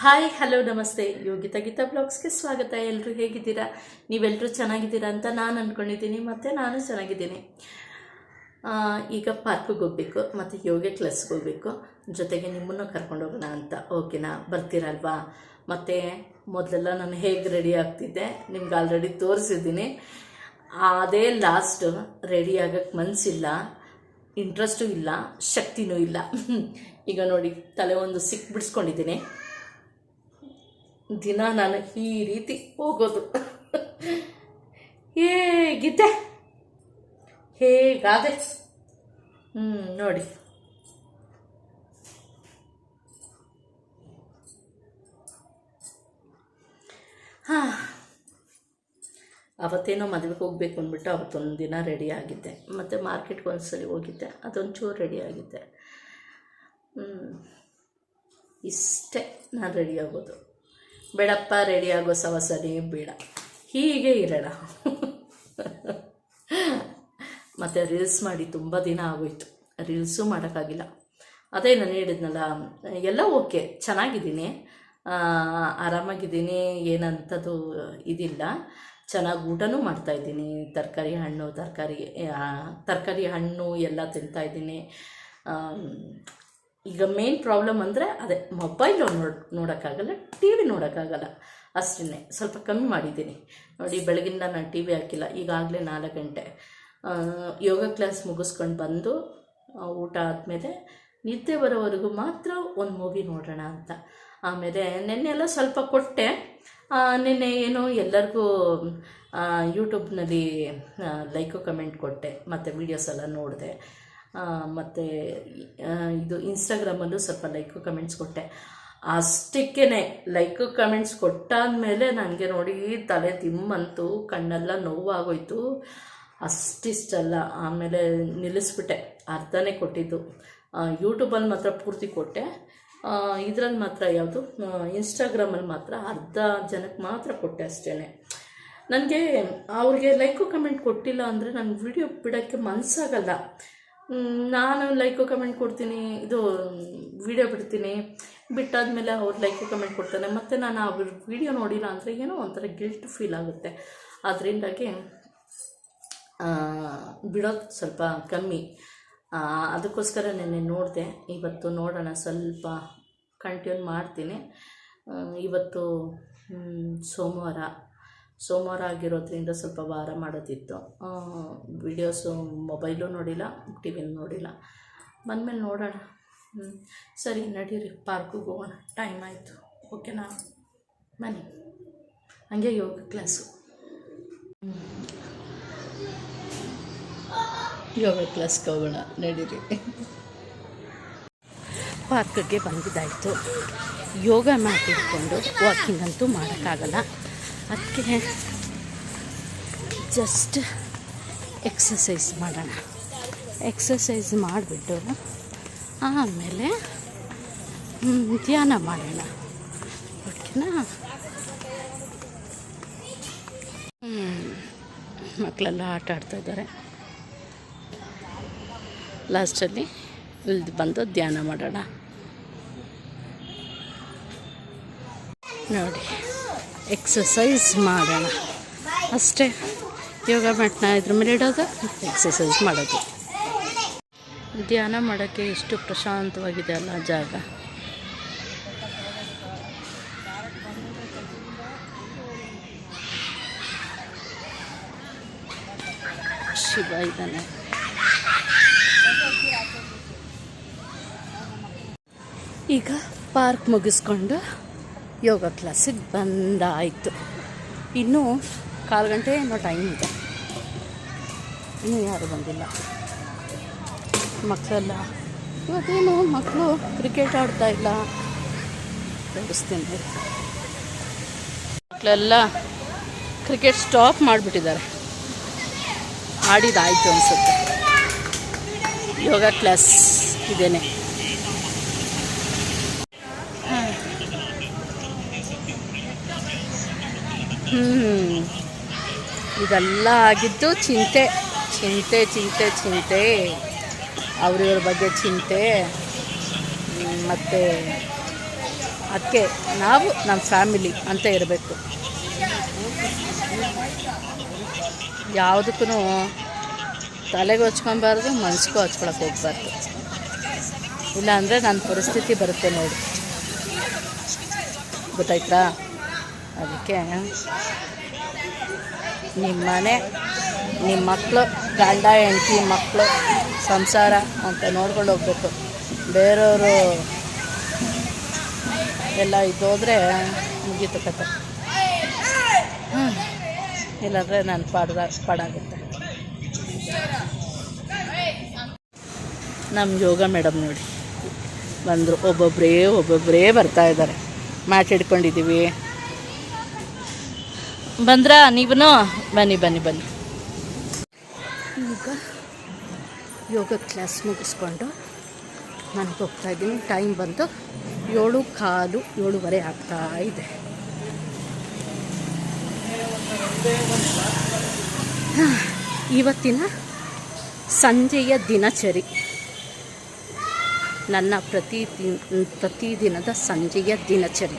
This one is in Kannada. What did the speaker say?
ಹಾಯ್ ಹಲೋ ನಮಸ್ತೆ ಯೋಗಿತಾ ಗೀತಾ ಬ್ಲಾಗ್ಸ್ಗೆ ಸ್ವಾಗತ. ಎಲ್ಲರೂ ಹೇಗಿದ್ದೀರಾ? ನೀವೆಲ್ಲರೂ ಚೆನ್ನಾಗಿದ್ದೀರಾ ಅಂತ ನಾನು ಅಂದ್ಕೊಂಡಿದ್ದೀನಿ, ಮತ್ತು ನಾನು ಚೆನ್ನಾಗಿದ್ದೀನಿ. ಈಗ ಪಾರ್ಕಿಗೆ ಹೋಗಬೇಕು ಮತ್ತು ಯೋಗ ಕ್ಲಾಸ್ಗೆ ಹೋಗಬೇಕು, ಜೊತೆಗೆ ನಿಮ್ಮನ್ನು ಕರ್ಕೊಂಡು ಹೋಗೋಣ ಅಂತ. ಓಕೆನಾ? ಬರ್ತೀರಲ್ವಾ? ಮತ್ತು ಮೊದಲೆಲ್ಲ ನಾನು ಹೇಗೆ ರೆಡಿ ಆಗ್ತಿದ್ದೆ ನಿಮ್ಗೆ ಆಲ್ರೆಡಿ ತೋರಿಸಿದ್ದೀನಿ. ಅದೇ ಲಾಸ್ಟ್. ರೆಡಿ ಆಗೋಕ್ಕೆ ಮನಸ್ಸಿಲ್ಲ, ಇಂಟ್ರೆಸ್ಟು ಇಲ್ಲ, ಶಕ್ತಿನೂ ಇಲ್ಲ. ಈಗ ನೋಡಿ, ತಲೆ ಒಂದು ಬಿಡಿಸ್ಕೊಂಡಿದ್ದೀನಿ. ದಿನ ನಾನು ಈ ರೀತಿ ಹೋಗೋದು. ಹೇಗಿದ್ದೆ, ಹೇಗಾದೆ ನೋಡಿ. ಅವತ್ತೇನೋ ಮದುವೆಗೆ ಹೋಗ್ಬೇಕು ಅಂದ್ಬಿಟ್ಟು ಅವತ್ತೊಂದು ದಿನ ರೆಡಿ ಆಗಿದ್ದೆ, ಮತ್ತು ಮಾರ್ಕೆಟ್ಗೆ ಒಂದ್ಸಲಿ ಹೋಗಿದ್ದೆ, ಅದೊಂಚೂರು ರೆಡಿ ಆಗಿದ್ದೆ. ಇಷ್ಟೇ ನಾನು ರೆಡಿ ಆಗೋದು. ಬೇಡಪ್ಪ ರೆಡಿ ಆಗೋ ಸವಸನೇ ಬೇಡ, ಹೀಗೆ ಇರೋಣ. ಮತ್ತು ರೀಲ್ಸ್ ಮಾಡಿ ತುಂಬ ದಿನ ಆಗೋಯ್ತು, ರೀಲ್ಸು ಮಾಡೋಕ್ಕಾಗಿಲ್ಲ. ಅದೇ ನಾನು ಹೇಳಿದ್ನಲ್ಲ, ಎಲ್ಲ ಓಕೆ, ಚೆನ್ನಾಗಿದ್ದೀನಿ, ಆರಾಮಾಗಿದ್ದೀನಿ, ಏನಂಥದ್ದು ಇದಿಲ್ಲ. ಚೆನ್ನಾಗಿ ಊಟನೂ ಮಾಡ್ತಾಯಿದ್ದೀನಿ. ತರಕಾರಿ ಹಣ್ಣು ಎಲ್ಲ ತಿಂತಾಯಿದ್ದೀನಿ. ಈಗ ಮೇನ್ ಪ್ರಾಬ್ಲಮ್ ಅಂದರೆ ಅದೇ ಮೊಬೈಲ್ ನೋಡೋಕ್ಕಾಗಲ್ಲ, ಟಿ ವಿ ನೋಡೋಕ್ಕಾಗಲ್ಲ, ಅಷ್ಟೇ. ಸ್ವಲ್ಪ ಕಮ್ಮಿ ಮಾಡಿದ್ದೀನಿ ನೋಡಿ. ಬೆಳಗಿಂದ ನಾನು ಟಿ ವಿ ಹಾಕಿಲ್ಲ, ಈಗಾಗಲೇ 4 ಗಂಟೆ. ಯೋಗ ಕ್ಲಾಸ್ ಮುಗಿಸ್ಕೊಂಡು ಬಂದು ಊಟ ಆದಮೇಲೆ ನಿದ್ದೆ ಬರೋವರೆಗೂ ಮಾತ್ರ ಒಂದು ಮೂವಿ ನೋಡೋಣ ಅಂತ. ಆಮೇಲೆ ನೆನ್ನೆಲ್ಲ ಸ್ವಲ್ಪ ಕೊಟ್ಟೆ. ನಿನ್ನೆ ಏನೋ ಎಲ್ಲರಿಗೂ ಯೂಟ್ಯೂಬ್ನಲ್ಲಿ ಲೈಕು ಕಮೆಂಟ್ ಕೊಟ್ಟೆ, ಮತ್ತು ವೀಡಿಯೋಸ್ ಎಲ್ಲ ನೋಡಿದೆ. ಮತ್ತು ಇದು ಇನ್ಸ್ಟಾಗ್ರಾಮಲ್ಲೂ ಸ್ವಲ್ಪ ಲೈಕು ಕಮೆಂಟ್ಸ್ ಕೊಟ್ಟೆ. ಅಷ್ಟಕ್ಕೇ ಲೈಕು ಕಮೆಂಟ್ಸ್ ಕೊಟ್ಟಾದಮೇಲೆ ನನಗೆ ನೋಡಿ ತಲೆ ತಿಮ್ಮಂತು, ಕಣ್ಣೆಲ್ಲ ನೋವಾಗೋಯ್ತು. ಅಷ್ಟಿಷ್ಟಲ್ಲ. ಆಮೇಲೆ ನಿಲ್ಲಿಸ್ಬಿಟ್ಟೆ, ಅರ್ಧನೇ ಕೊಟ್ಟಿದ್ದು. ಯೂಟ್ಯೂಬಲ್ಲಿ ಮಾತ್ರ ಪೂರ್ತಿ ಕೊಟ್ಟೆ, ಇದರಲ್ಲಿ ಮಾತ್ರ ಯಾವುದು ಇನ್ಸ್ಟಾಗ್ರಾಮಲ್ಲಿ ಮಾತ್ರ ಅರ್ಧ ಜನಕ್ಕೆ ಮಾತ್ರ ಕೊಟ್ಟೆ ಅಷ್ಟೇ. ನನಗೆ ಅವ್ರಿಗೆ ಲೈಕು ಕಮೆಂಟ್ ಕೊಟ್ಟಿಲ್ಲ ಅಂದರೆ ನನ್ನ ವಿಡಿಯೋ ಬಿಡೋಕ್ಕೆ ಮನಸ್ಸಾಗಲ್ಲ. ನಾನು ಲೈಕು ಕಮೆಂಟ್ ಕೊಡ್ತೀನಿ, ಇದು ವಿಡಿಯೋ ಬಿಡ್ತೀನಿ, ಬಿಟ್ಟಾದಮೇಲೆ ಅವ್ರು ಲೈಕು ಕಮೆಂಟ್ ಕೊಡ್ತಾನೆ, ಮತ್ತು ನಾನು ಆ ವಿಡಿಯೋ ನೋಡಿಲ್ಲ ಅಂದರೆ ಏನೋ ಒಂಥರ ಗಿಲ್ಟ್ ಫೀಲ್ ಆಗುತ್ತೆ. ಅದರಿಂದಾಗಿ ಬಿಡೋದು ಸ್ವಲ್ಪ ಕಮ್ಮಿ. ಅದಕ್ಕೋಸ್ಕರ ನೆನ್ನೆ ನೋಡಿದೆ. ಇವತ್ತು ನೋಡೋಣ, ಸ್ವಲ್ಪ ಕಂಟಿನ್ಯೂ ಮಾಡ್ತೀನಿ. ಇವತ್ತು ಸೋಮವಾರ ಆಗಿರೋದ್ರಿಂದ ಸ್ವಲ್ಪ ವಾರ ಮಾಡೋದಿತ್ತು. ವಿಡಿಯೋಸು ಮೊಬೈಲು ನೋಡಿಲ್ಲ, ಟಿ ವಿನೂ ನೋಡಿಲ್ಲ. ಬಂದಮೇಲೆ ನೋಡೋಣ. ಸರಿ ನಡೀರಿ, ಪಾರ್ಕಿಗೆ ಹೋಗೋಣ, ಟೈಮ್ ಆಯಿತು. ಓಕೆನಾ? ಬನ್ನಿ. ಹಾಗೆ ಯೋಗ ಕ್ಲಾಸು, ಯೋಗ ಕ್ಲಾಸ್ಗೆ ಹೋಗೋಣ, ನಡೀರಿ. ಪಾರ್ಕಿಗೆ ಬಂದಿದ್ದಾಯಿತು. ಯೋಗ ಮ್ಯಾಟ್ ಇಟ್ಕೊಂಡು ವಾಕಿಂಗ್ ಅಂತೂ ಮಾಡೋಕ್ಕಾಗಲ್ಲ, ಅದಕ್ಕೆ ಜಸ್ಟ್ ಎಕ್ಸಸೈಸ್ ಮಾಡೋಣ. ಎಕ್ಸಸೈಸ್ ಮಾಡಿಬಿಟ್ಟು ಆಮೇಲೆ ಧ್ಯಾನ ಮಾಡೋಣ. ಓಕೆನಾ? ಮಕ್ಕಳೆಲ್ಲ ಆಟ ಆಡ್ತಾಯಿದ್ದಾರೆ. ಲಾಸ್ಟಲ್ಲಿ ಇಳಿದು ಬಂದು ಧ್ಯಾನ ಮಾಡೋಣ. ನೋಡಿ, ಎಕ್ಸಸೈಸ್ ಮಾಡೋಣ ಅಷ್ಟೇ. ಯೋಗ ಮ್ಯಾಟ್ನ ಇದ್ರ ಮೇಲೆ ಇಡೋದು, ಎಕ್ಸಸೈಸ್ ಮಾಡೋದು. ಧ್ಯಾನ ಮಾಡೋಕ್ಕೆ ಎಷ್ಟು ಪ್ರಶಾಂತವಾಗಿದೆ ಅಲ್ಲ ಜಾಗ. ಶಿವ ಇದ್ದಾನೆ. ಈಗ ಪಾರ್ಕ್ ಮುಗಿಸ್ಕೊಂಡು ಯೋಗ ಕ್ಲಾಸಿಗೆ ಬಂದಾಯಿತು. ಇನ್ನೂ 1/4 ಗಂಟೆ ಏನೋ ಟೈಮ್ ಇದೆ, ಇನ್ನೂ ಯಾರೂ ಬಂದಿಲ್ಲ. ಮಕ್ಕಳೆಲ್ಲ ಇವತ್ತೇನು ಮಕ್ಕಳು ಕ್ರಿಕೆಟ್ ಆಡ್ತಾಯಿಲ್ಲ, ತೋರಿಸ್ತೀನಿ. ಮಕ್ಕಳೆಲ್ಲ ಕ್ರಿಕೆಟ್ ಸ್ಟಾಪ್ ಮಾಡಿಬಿಟ್ಟಿದ್ದಾರೆ, ಆಡಿದಾಯಿತು ಅನಿಸುತ್ತೆ. ಯೋಗ ಕ್ಲಾಸ್ ಇದೇನೆ. ಇದೆಲ್ಲ ಆಗಿದ್ದು ಚಿಂತೆ. ಅವ್ರಿವ್ರ ಬಗ್ಗೆ ಚಿಂತೆ, ಮತ್ತು ಅದಕ್ಕೆ ನಾವು ನಮ್ಮ ಫ್ಯಾಮಿಲಿ ಅಂತ ಇರಬೇಕು. ಯಾವುದಕ್ಕೂ ತಲೆಗೆ ಹಚ್ಕೊಬಾರ್ದು, ಮನ್ಸಿಗೂ ಹಚ್ಕೊಳಕ್ಕೆ ಹೋಗ್ಬಾರ್ದು. ಇಲ್ಲಾಂದರೆ ನನ್ನ ಪರಿಸ್ಥಿತಿ ಬರುತ್ತೆ ನೋಡಿ, ಗೊತ್ತಾಯ್ತಾ? ಅದಕ್ಕೆ ನಿಮ್ಮ ಮನೆ, ನಿಮ್ಮ ಮಕ್ಕಳು, ಗಂಡ ಹೆಂಡತಿ ಮಕ್ಕಳು, ಸಂಸಾರ ಅಂತ ನೋಡ್ಕೊಂಡು ಹೋಗ್ಬೇಕು. ಬೇರೆಯವರು ಎಲ್ಲ ಇದ್ದೋದ್ರೆ ಮುಗೀತು ಕತೆ. ಇಲ್ಲಾಂದರೆ ನಾನು ಪಾಡಾಗುತ್ತೆ. ನಮ್ಮ ಯೋಗ ಮೇಡಮ್ ನೋಡಿ ಬಂದರು, ಒಬ್ಬೊಬ್ಬರೇ ಬರ್ತಾಯಿದ್ದಾರೆ. ಮ್ಯಾಟ್ ಹಿಡ್ಕೊಂಡಿದ್ದೀವಿ. ಬಂದ್ರಾ ನೀವು? ಬನ್ನಿ. ಈಗ ಯೋಗ ಕ್ಲಾಸ್ ಮುಗಿಸ್ಕೊಂಡು ಮನೆಗೆ ಹೋಗ್ತಾಯಿದ್ದೀನಿ. ಟೈಮ್ ಬಂದು 7:15, 7:15 ಆಗ್ತಾ ಇದೆ. ಇವತ್ತಿನ ಸಂಜೆಯ ದಿನಚರಿ, ನನ್ನ ಪ್ರತಿದಿನದ ಸಂಜೆಯ ದಿನಚರಿ.